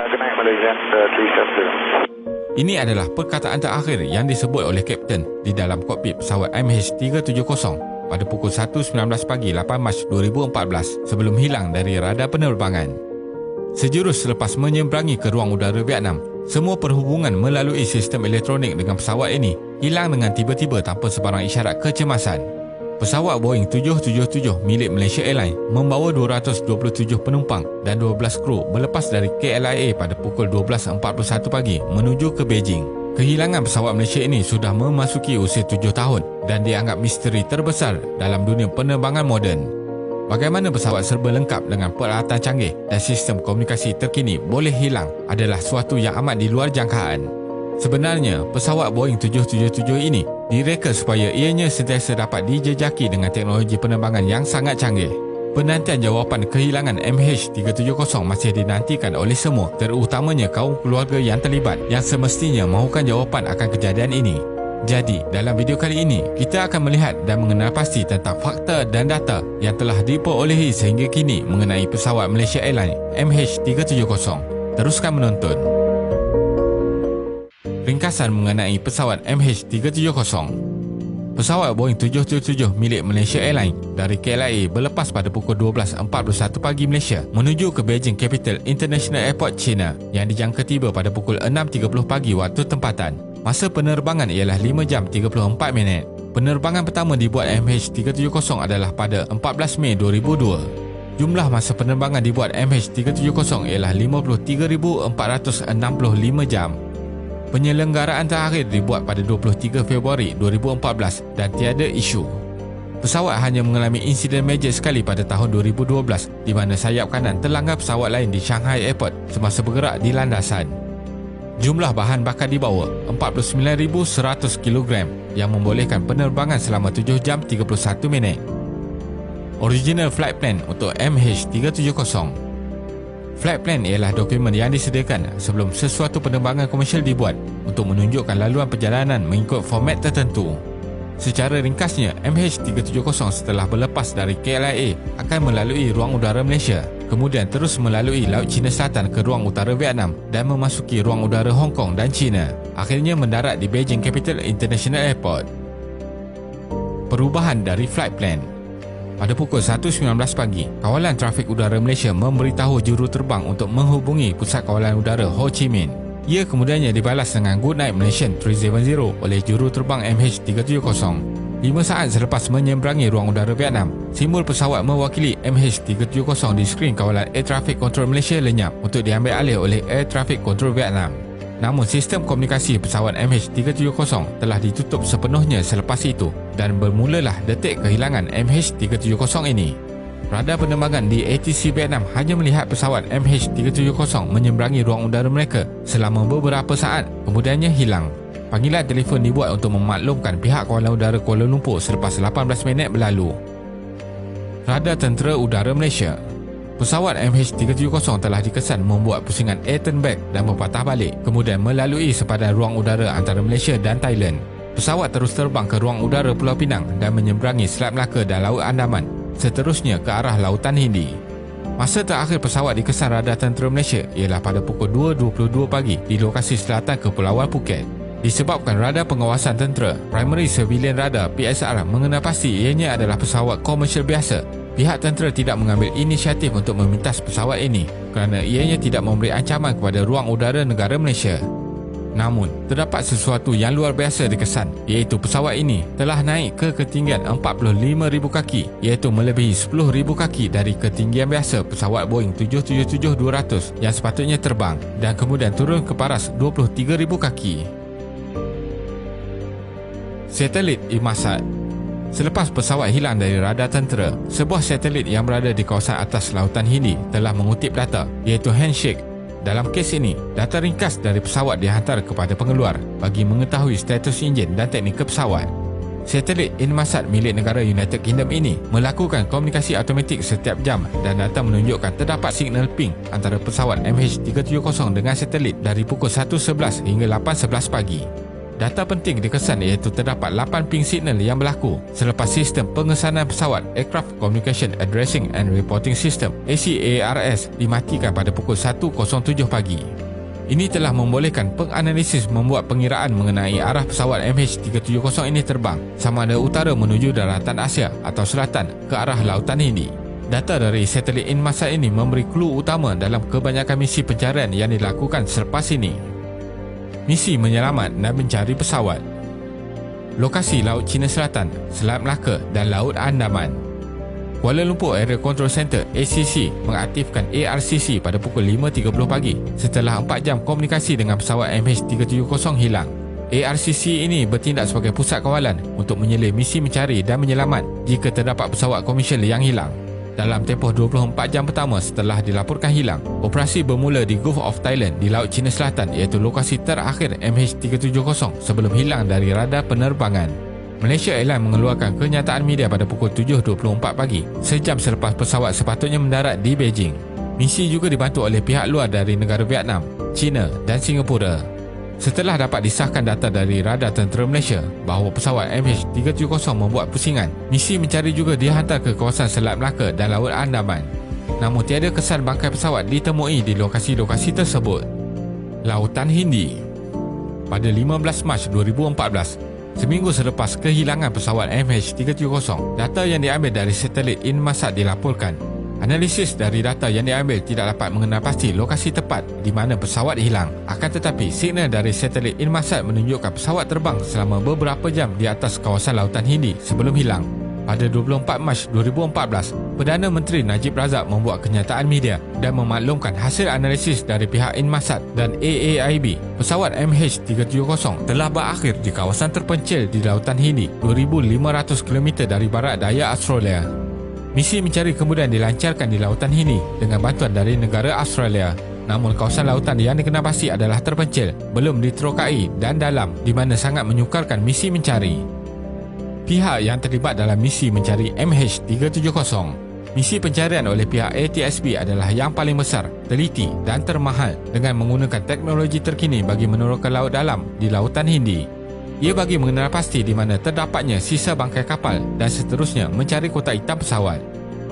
Good night, Malaysia 370. Ini adalah perkataan terakhir yang disebut oleh Kapten di dalam kokpit pesawat MH370 pada pukul 1.19 pagi 8 Mac 2014 sebelum hilang dari radar penerbangan. Sejurus selepas menyeberangi ke ruang udara Vietnam, semua perhubungan melalui sistem elektronik dengan pesawat ini hilang dengan tiba-tiba tanpa sebarang isyarat kecemasan. Pesawat Boeing 777 milik Malaysia Airlines membawa 227 penumpang dan 12 kru berlepas dari KLIA pada pukul 12.41 pagi menuju ke Beijing. Kehilangan pesawat Malaysia ini sudah memasuki usia 7 tahun dan dianggap misteri terbesar dalam dunia penerbangan moden. Bagaimana pesawat serba lengkap dengan peralatan canggih dan sistem komunikasi terkini boleh hilang adalah suatu yang amat di luar jangkaan. Sebenarnya, pesawat Boeing 777 ini direka supaya ianya sentiasa dapat dijejaki dengan teknologi penerbangan yang sangat canggih. Penantian jawapan kehilangan MH370 masih dinantikan oleh semua, terutamanya kaum keluarga yang terlibat yang semestinya mahukan jawapan akan kejadian ini. Jadi, dalam video kali ini, kita akan melihat dan mengenal pasti tentang fakta dan data yang telah diperolehi sehingga kini mengenai pesawat Malaysia Airlines MH370. Teruskan menonton. Ringkasan mengenai pesawat MH370. Pesawat Boeing 777 milik Malaysia Airlines dari KLIA berlepas pada pukul 12.41 pagi Malaysia menuju ke Beijing Capital International Airport, China yang dijangka tiba pada pukul 6.30 pagi waktu tempatan. Masa penerbangan ialah 5 jam 34 minit. Penerbangan pertama dibuat MH370 adalah pada 14 Mei 2002. Jumlah masa penerbangan dibuat MH370 ialah 53,465 jam. Penyelenggaraan terakhir dibuat pada 23 Februari 2014 dan tiada isu. Pesawat hanya mengalami insiden meja sekali pada tahun 2012 di mana sayap kanan terlanggar pesawat lain di Shanghai Airport semasa bergerak di landasan. Jumlah bahan bakar dibawa 49,100 kg yang membolehkan penerbangan selama 7 jam 31 minit. Original flight plan untuk MH370. Flight plan ialah dokumen yang disediakan sebelum sesuatu penerbangan komersial dibuat untuk menunjukkan laluan perjalanan mengikut format tertentu. Secara ringkasnya, MH370 setelah berlepas dari KLIA akan melalui ruang udara Malaysia, kemudian terus melalui Laut Cina Selatan ke ruang utara Vietnam dan memasuki ruang udara Hong Kong dan China. Akhirnya mendarat di Beijing Capital International Airport. Perubahan dari flight plan. Pada pukul 1.19 pagi, Kawalan Trafik Udara Malaysia memberitahu juruterbang untuk menghubungi Pusat Kawalan Udara Ho Chi Minh. Ia kemudiannya dibalas dengan Good Night Malaysian 370 oleh juruterbang MH370. 5 saat selepas menyeberangi ruang udara Vietnam, simbol pesawat mewakili MH370 di skrin kawalan Air Traffic Control Malaysia lenyap untuk diambil alih oleh Air Traffic Control Vietnam. Namun sistem komunikasi pesawat MH370 telah ditutup sepenuhnya selepas itu dan bermulalah detik kehilangan MH370 ini. Radar penerbangan di ATC Vietnam hanya melihat pesawat MH370 menyeberangi ruang udara mereka selama beberapa saat, kemudiannya hilang. Panggilan telefon dibuat untuk memaklumkan pihak Kawalan Udara Kuala Lumpur selepas 18 minit berlalu. Radar Tentera Udara Malaysia. Pesawat MH370 telah dikesan membuat pusingan air turn back dan berpatah balik, kemudian melalui sepadan ruang udara antara Malaysia dan Thailand. Pesawat terus terbang ke ruang udara Pulau Pinang dan menyeberangi Selat Melaka dan Laut Andaman, seterusnya ke arah Lautan Hindi. Masa terakhir pesawat dikesan radar tentera Malaysia ialah pada pukul 2.22 pagi di lokasi selatan Kepulauan Phuket. Disebabkan radar pengawasan tentera, Primary Civilian Radar PSR mengenal pasti ianya adalah pesawat komersial biasa, pihak tentera tidak mengambil inisiatif untuk memintas pesawat ini kerana ianya tidak memberi ancaman kepada ruang udara negara Malaysia. Namun, terdapat sesuatu yang luar biasa dikesan, iaitu pesawat ini telah naik ke ketinggian 45,000 kaki, iaitu melebihi 10,000 kaki dari ketinggian biasa pesawat Boeing 777-200 yang sepatutnya terbang, dan kemudian turun ke paras 23,000 kaki. Satelit Inmarsat. Selepas pesawat hilang dari radar tentera, sebuah satelit yang berada di kawasan atas Lautan Hindi telah mengutip data, iaitu handshake. Dalam kes ini, data ringkas dari pesawat dihantar kepada pengeluar bagi mengetahui status enjin dan teknikal pesawat. Satelit Inmarsat milik negara United Kingdom ini melakukan komunikasi automatik setiap jam dan data menunjukkan terdapat signal ping antara pesawat MH370 dengan satelit dari pukul 1.11 hingga 8.11 pagi. Data penting dikesan iaitu terdapat 8 ping signal yang berlaku selepas sistem pengesanan pesawat Aircraft Communication Addressing and Reporting System ACARS dimatikan pada pukul 1.07 pagi. Ini telah membolehkan penganalisis membuat pengiraan mengenai arah pesawat MH370 ini terbang sama ada utara menuju daratan Asia atau selatan ke arah Lautan Hindi. Data dari satelit Inmarsat ini memberi clue utama dalam kebanyakan misi pencarian yang dilakukan selepas ini. Misi menyelamat dan mencari pesawat. Lokasi Laut Cina Selatan, Selat Melaka dan Laut Andaman. Kuala Lumpur Area Control Center ACC mengaktifkan ARCC pada pukul 5.30 pagi setelah 4 jam komunikasi dengan pesawat MH370 hilang. ARCC ini bertindak sebagai pusat kawalan untuk menyelih misi mencari dan menyelamat jika terdapat pesawat komersial yang hilang. Dalam tempoh 24 jam pertama setelah dilaporkan hilang, operasi bermula di Gulf of Thailand di Laut Cina Selatan iaitu lokasi terakhir MH370 sebelum hilang dari radar penerbangan. Malaysia Airlines mengeluarkan kenyataan media pada pukul 7.24 pagi, sejam selepas pesawat sepatutnya mendarat di Beijing. Misi juga dibantu oleh pihak luar dari negara Vietnam, China dan Singapura. Setelah dapat disahkan data dari radar tentera Malaysia bahawa pesawat MH370 membuat pusingan, misi mencari juga dihantar ke kawasan Selat Melaka dan Laut Andaman. Namun tiada kesan bangkai pesawat ditemui di lokasi-lokasi tersebut. Lautan Hindi. Pada 15 Mac 2014, seminggu selepas kehilangan pesawat MH370, data yang diambil dari satelit Inmarsat dilaporkan. Analisis dari data yang diambil tidak dapat mengenal pasti lokasi tepat di mana pesawat hilang. Akan tetapi, signal dari satelit Inmarsat menunjukkan pesawat terbang selama beberapa jam di atas kawasan Lautan Hindi sebelum hilang. Pada 24 Mac 2014, Perdana Menteri Najib Razak membuat kenyataan media dan memaklumkan hasil analisis dari pihak Inmarsat dan AAIB. Pesawat MH370 telah berakhir di kawasan terpencil di Lautan Hindi, 2,500 km dari barat daya Australia. Misi mencari kemudian dilancarkan di Lautan Hindi dengan bantuan dari negara Australia. Namun kawasan lautan yang dikenal pasti adalah terpencil, belum diterokai dan dalam, di mana sangat menyukarkan misi mencari. Pihak yang terlibat dalam misi mencari MH370. Misi pencarian oleh pihak ATSB adalah yang paling besar, teliti dan termahal dengan menggunakan teknologi terkini bagi meneroka laut dalam di Lautan Hindi. Ia bagi mengenal pasti di mana terdapatnya sisa bangkai kapal dan seterusnya mencari kotak hitam pesawat.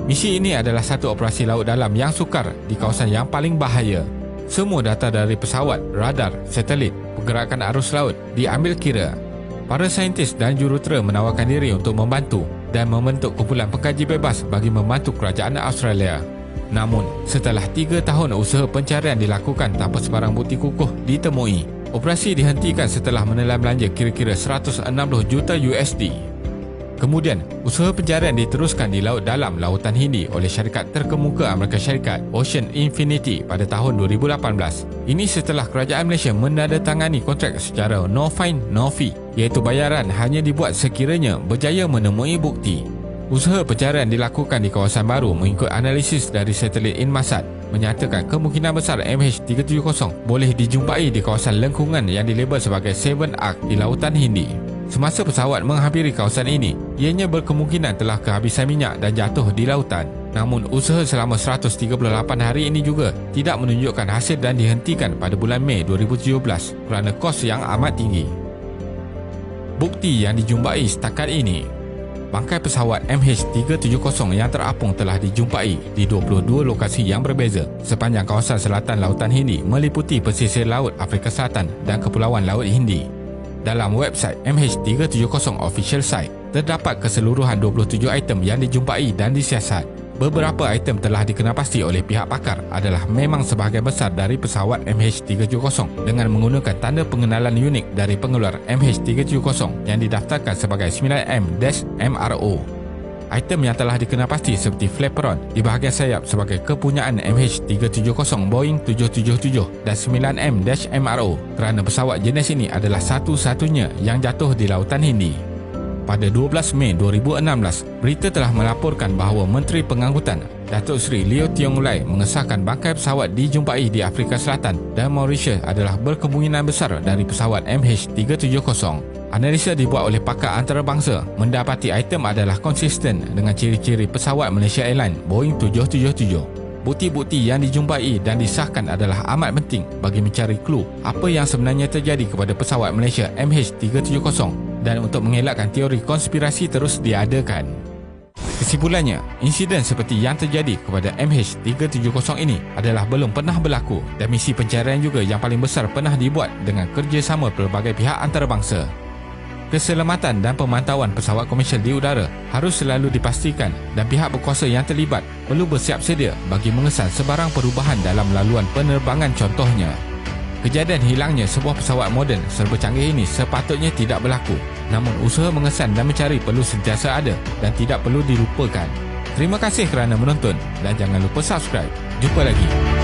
Misi ini adalah satu operasi laut dalam yang sukar di kawasan yang paling bahaya. Semua data dari pesawat, radar, satelit, pergerakan arus laut diambil kira. Para saintis dan jurutera menawarkan diri untuk membantu dan membentuk kumpulan pengkaji bebas bagi membantu kerajaan Australia. Namun, setelah 3 tahun usaha pencarian dilakukan tanpa sebarang bukti kukuh ditemui, operasi dihentikan setelah menelan belanja kira-kira 160 juta USD. Kemudian, usaha pencarian diteruskan di laut dalam Lautan Hindi oleh syarikat terkemuka Amerika Syarikat Ocean Infinity pada tahun 2018. Ini setelah kerajaan Malaysia menandatangani kontrak secara no fine no fee, iaitu bayaran hanya dibuat sekiranya berjaya menemui bukti. Usaha pencarian dilakukan di kawasan baru mengikut analisis dari satelit Inmarsat menyatakan kemungkinan besar MH370 boleh dijumpai di kawasan lengkungan yang dilabel sebagai Seven Arc di Lautan Hindi. Semasa pesawat menghampiri kawasan ini, ianya berkemungkinan telah kehabisan minyak dan jatuh di lautan. Namun usaha selama 138 hari ini juga tidak menunjukkan hasil dan dihentikan pada bulan Mei 2017 kerana kos yang amat tinggi. Bukti yang dijumpai setakat ini. Bangkai pesawat MH370 yang terapung telah dijumpai di 22 lokasi yang berbeza sepanjang kawasan selatan Lautan Hindi meliputi pesisir laut Afrika Selatan dan Kepulauan Laut Hindi. Dalam website MH370 Official Site, terdapat keseluruhan 27 item yang dijumpai dan disiasat. Beberapa item telah dikenal pasti oleh pihak pakar adalah memang sebahagian besar dari pesawat MH370 dengan menggunakan tanda pengenalan unik dari pengeluar MH370 yang didaftarkan sebagai 9M-MRO. Item yang telah dikenal pasti seperti flaperon di bahagian sayap sebagai kepunyaan MH370 Boeing 777 dan 9M-MRO kerana pesawat jenis ini adalah satu-satunya yang jatuh di Lautan Hindi. Pada 12 Mei 2016, berita telah melaporkan bahawa Menteri Pengangkutan Datuk Seri Leo Tiong Lai mengesahkan bangkai pesawat dijumpai di Afrika Selatan dan Mauritius adalah berkemungkinan besar dari pesawat MH370. Analisa dibuat oleh pakar antarabangsa mendapati item adalah konsisten dengan ciri-ciri pesawat Malaysia Airlines Boeing 777. bukti-bukti yang dijumpai dan disahkan adalah amat penting bagi mencari clue apa yang sebenarnya terjadi kepada pesawat Malaysia MH370 dan untuk mengelakkan teori konspirasi terus diadakan. Kesimpulannya, insiden seperti yang terjadi kepada MH370 ini adalah belum pernah berlaku dan misi pencarian juga yang paling besar pernah dibuat dengan kerjasama pelbagai pihak antarabangsa. Keselamatan dan pemantauan pesawat komersial di udara harus selalu dipastikan dan pihak berkuasa yang terlibat perlu bersiap sedia bagi mengesan sebarang perubahan dalam laluan penerbangan contohnya. Kejadian hilangnya sebuah pesawat moden serba canggih ini sepatutnya tidak berlaku. Namun usaha mengesan dan mencari perlu sentiasa ada dan tidak perlu dilupakan. Terima kasih kerana menonton dan jangan lupa subscribe. Jumpa lagi.